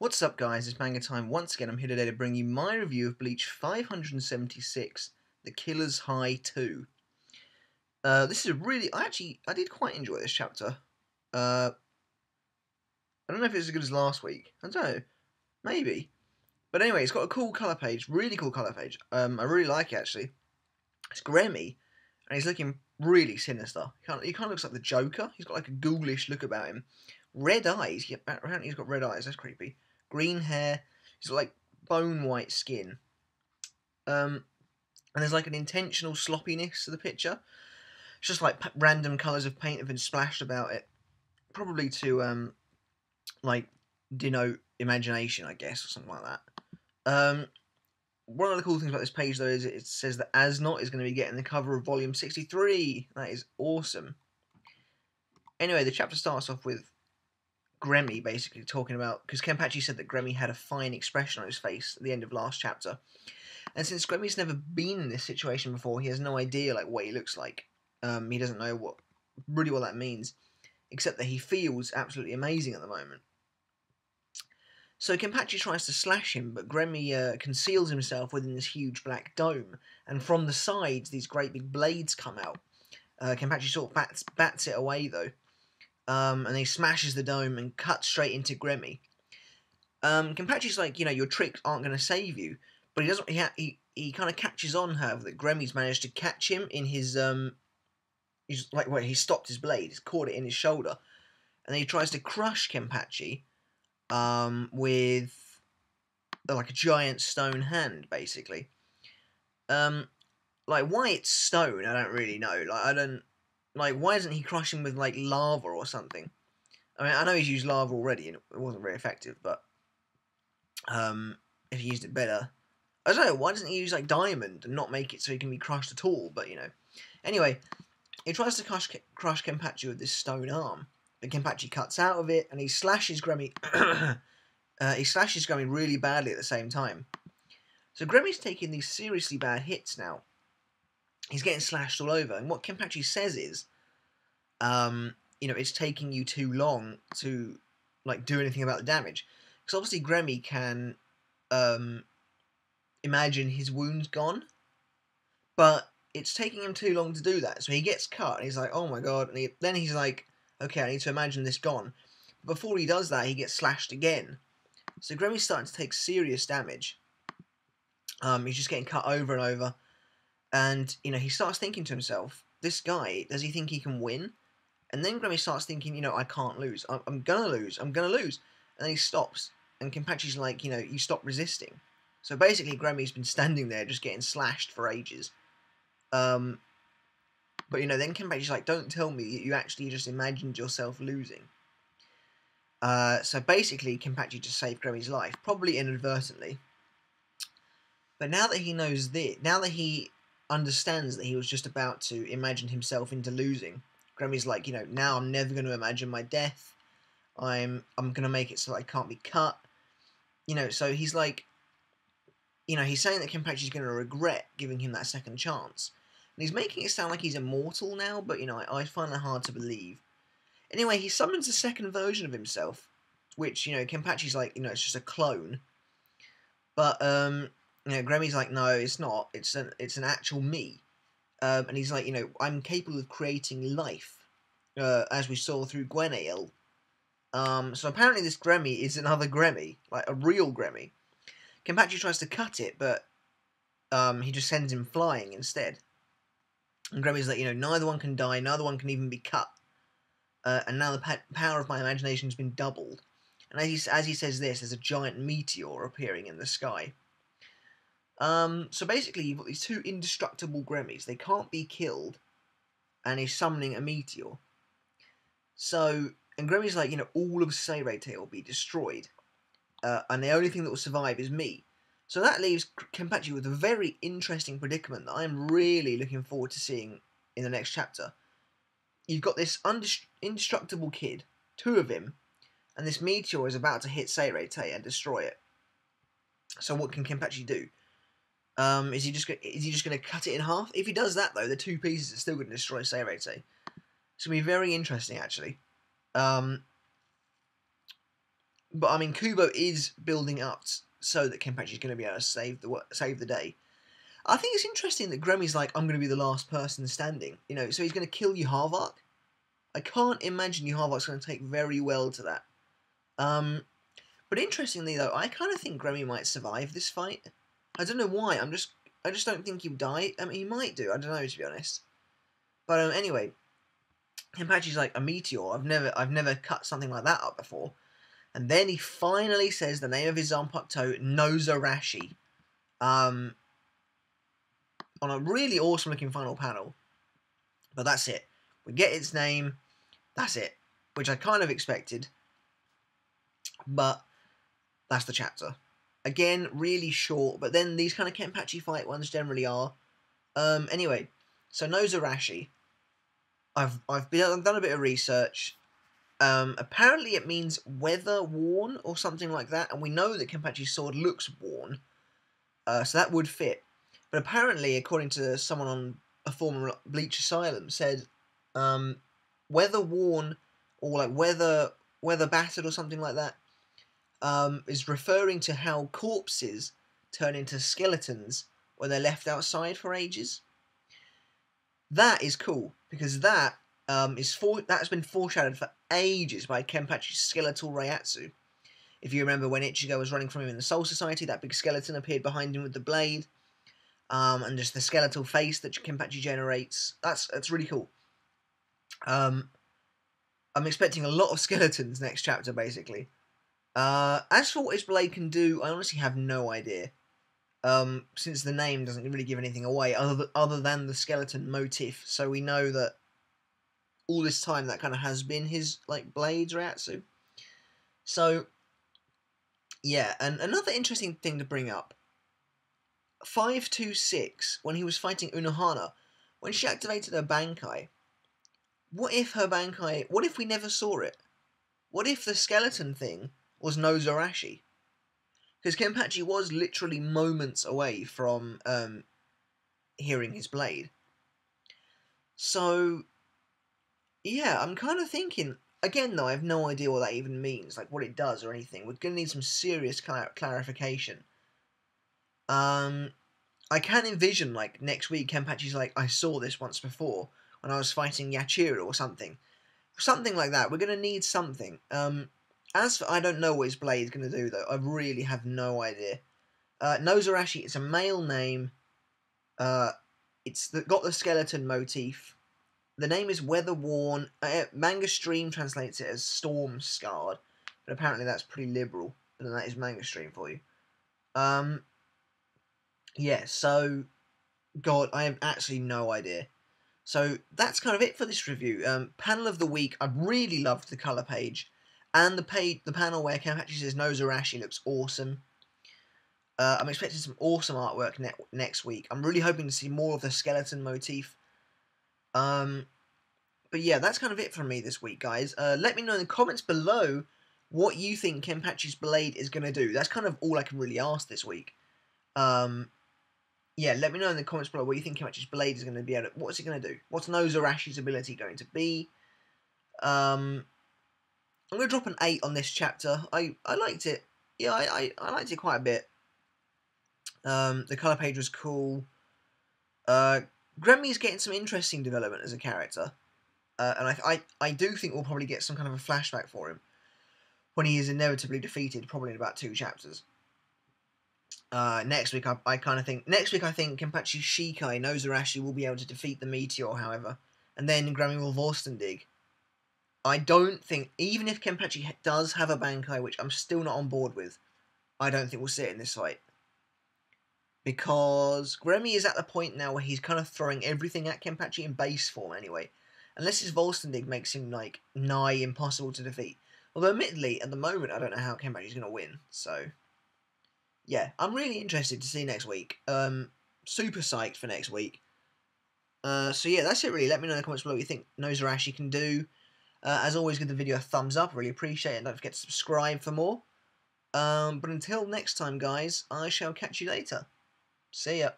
What's up guys, it's Manga Time once again. I'm here today to bring you my review of Bleach 576, The Killer's High 2. This is a really, I did quite enjoy this chapter. I don't know if it's as good as last week, I don't know, maybe. But anyway, it's got a cool colour page, really cool colour page. I really like it actually. It's Gremmy, and he's looking really sinister. He kind of looks like the Joker. He's got like a ghoulish look about him. Red eyes, yeah, apparently he's got red eyes, that's creepy. Green hair, he's got like bone white skin. And there's like an intentional sloppiness to the picture. It's just like random colours of paint have been splashed about it. Probably to, like, denote imagination, I guess, or something like that. One of the cool things about this page, though, is it says that Asnot is going to be getting the cover of Volume 63. That is awesome. Anyway, the chapter starts off with Gremmie basically talking about, because Kenpachi said that Gremmie had a fine expression on his face at the end of last chapter, and since Gremmie's never been in this situation before, he has no idea like what he looks like. He doesn't know what that means, except that he feels absolutely amazing at the moment. So Kenpachi tries to slash him, but Gremmie conceals himself within this huge black dome, and from the sides these great big blades come out. Kenpachi sort of bats it away though. And he smashes the dome and cuts straight into Gremmie. Kenpachi's like, your tricks aren't going to save you, but he doesn't. He kind of catches on her that Gremmie's managed to catch him in his he stopped his blade. He's caught it in his shoulder, and then he tries to crush Kenpachi, with like a giant stone hand, basically. Like why it's stone, I don't really know. Like, why doesn't he crush him with, like, lava or something? I mean, I know he's used lava already, and it wasn't very effective, but, if he used it better... I don't know, why doesn't he use, like, diamond and not make it so he can be crushed at all, but, Anyway, he tries to crush Kenpachi with this stone arm, but Kenpachi cuts out of it, and he slashes Gremmie... he slashes Gremmie really badly at the same time. So Gremmie's taking these seriously bad hits now. He's getting slashed all over, and what Kenpachi says is, it's taking you too long to, like, do anything about the damage. Because obviously Gremmie can, imagine his wounds gone, but it's taking him too long to do that. So he gets cut, and he's like, oh my god, and then he's like, okay, I need to imagine this gone. But before he does that, he gets slashed again. So Gremmie's starting to take serious damage. He's just getting cut over and over. And, he starts thinking to himself, this guy, does he think he can win? And then Gremmie starts thinking, I can't lose. I'm going to lose. I'm going to lose. And then he stops. And Kenpachi's like, you stop resisting. So basically, Gremmie's been standing there just getting slashed for ages. But, then Kenpachi's like, don't tell me you actually just imagined yourself losing. So basically, Kenpachi just saved Gremmie's life, probably inadvertently. But now that he knows this, now that he understands that he was just about to imagine himself into losing, Gremmie's like, now I'm never going to imagine my death. I'm going to make it so I can't be cut. So he's like, he's saying that Kenpachi's going to regret giving him that second chance. And he's making it sound like he's immortal now, but, I find that hard to believe. Anyway, he summons a second version of himself, which, Kenpachi's like, it's just a clone. But, Gremmie's like, no, it's not. It's an actual me. And he's like, I'm capable of creating life, as we saw through Gwennael. So apparently this Gremmie is another Gremmie, like a real Gremmie. Kenpachi tries to cut it, but he just sends him flying instead. And Gremmie's like, neither one can die, neither one can even be cut. And now the power of my imagination has been doubled. And as he says this, there's a giant meteor appearing in the sky. So basically, you've got these two indestructible Grammies. They can't be killed, and he's summoning a meteor. So, and Gremmie's like, all of Seireitei will be destroyed, and the only thing that will survive is me. So that leaves Kenpachi with a very interesting predicament that I'm really looking forward to seeing in the next chapter. You've got this indestructible kid, two of him, and this meteor is about to hit Seireitei and destroy it. So what can Kenpachi do? Is he just going to cut it in half? If he does that, though, the two pieces are still going to destroy Seireitei. It's going to be very interesting, actually. But I mean, Kubo is building up so that Kenpachi is going to be able to save the day. I think it's interesting that Gremmy's like, I'm going to be the last person standing. You know, so he's going to kill Yharvak. I can't imagine Yharvak's going to take very well to that. But interestingly though, I kind of think Gremmy might survive this fight. I don't know why. I just don't think he'll die. I mean, he might do. I don't know, to be honest. But anyway, Kenpachi's like, a meteor. I've never cut something like that up before. And then he finally says the name of his Zanpakuto, NOZARASHI. On a really awesome looking final panel. But that's it. We get its name. That's it. Which I kind of expected. But that's the chapter. Again, really short. But then these kind of Kenpachi fight ones generally are. Anyway, so NOZARASHI. I've done a bit of research. Apparently it means weather worn or something like that, and we know that Kenpachi's sword looks worn, so that would fit. But apparently, according to someone on a former Bleach Asylum, said weather worn or like weather battered or something like that is referring to how corpses turn into skeletons when they're left outside for ages. That is cool because that that's been foreshadowed for ages by Kenpachi's skeletal Reiatsu. If you remember when Ichigo was running from him in the Soul Society, that big skeleton appeared behind him with the blade, and just the skeletal face that Kenpachi generates. That's really cool. I'm expecting a lot of skeletons next chapter, basically. As for what his blade can do, I honestly have no idea. Since the name doesn't really give anything away, other than the skeleton motif, so we know that all this time that kind of has been his like blades Reiatsu. So yeah, and another interesting thing to bring up. 526, when he was fighting Unohana, when she activated her Bankai, what if we never saw it? What if the skeleton thing was NOZARASHI? Because Kenpachi was literally moments away from hearing his blade. So yeah, I'm kind of thinking, again though, I have no idea what that even means, like what it does or anything. We're going to need some serious clarification. I can envision, like, next week Kenpachi's like, I saw this once before, when I was fighting Yachiru or something. Something like that. We're going to need something. As for, I don't know what his blade's going to do, though. I really have no idea. NOZARASHI, it's a male name. It's got the skeleton motif. The name is Weather Worn. Manga Stream translates it as Storm Scarred, but apparently that's pretty liberal. And that is Manga Stream for you. Yeah, so God, I have absolutely no idea. So that's kind of it for this review. Panel of the week, I really loved the colour page. And the panel where Kenpachi says NOZARASHI looks awesome. I'm expecting some awesome artwork next week. I'm really hoping to see more of the skeleton motif. But yeah, that's kind of it from me this week, guys. Let me know in the comments below what you think Kenpachi's blade is going to do. That's kind of all I can really ask this week. Yeah, let me know in the comments below what you think Kenpachi's blade is going to be able to... What's it going to do? What's NOZARASHI's ability going to be? I'm going to drop an 8 on this chapter. I liked it. Yeah, I liked it quite a bit. The colour page was cool. Gremmy's getting some interesting development as a character. And I do think we'll probably get some kind of a flashback for him when he is inevitably defeated, probably in about 2 chapters. Next week, I think Kenpachi's Shikai, NOZARASHI, will be able to defeat the Meteor, however. And then Grammy will Vorstendig. I don't think, even if Kenpachi does have a Bankai, which I'm still not on board with, I don't think we'll see it in this fight. Because Gremmie is at the point now where he's kind of throwing everything at Kenpachi in base form anyway. Unless his Vorstendig makes him, like, nigh impossible to defeat. Although, admittedly, at the moment, I don't know how Kenpachi's going to win, so... Yeah, I'm really interested to see next week. Super psyched for next week. So yeah, that's it really. Let me know in the comments below what you think NOZARASHI can do. As always, give the video a thumbs up. Really appreciate it. And don't forget to subscribe for more. But until next time, guys, I shall catch you later. See ya.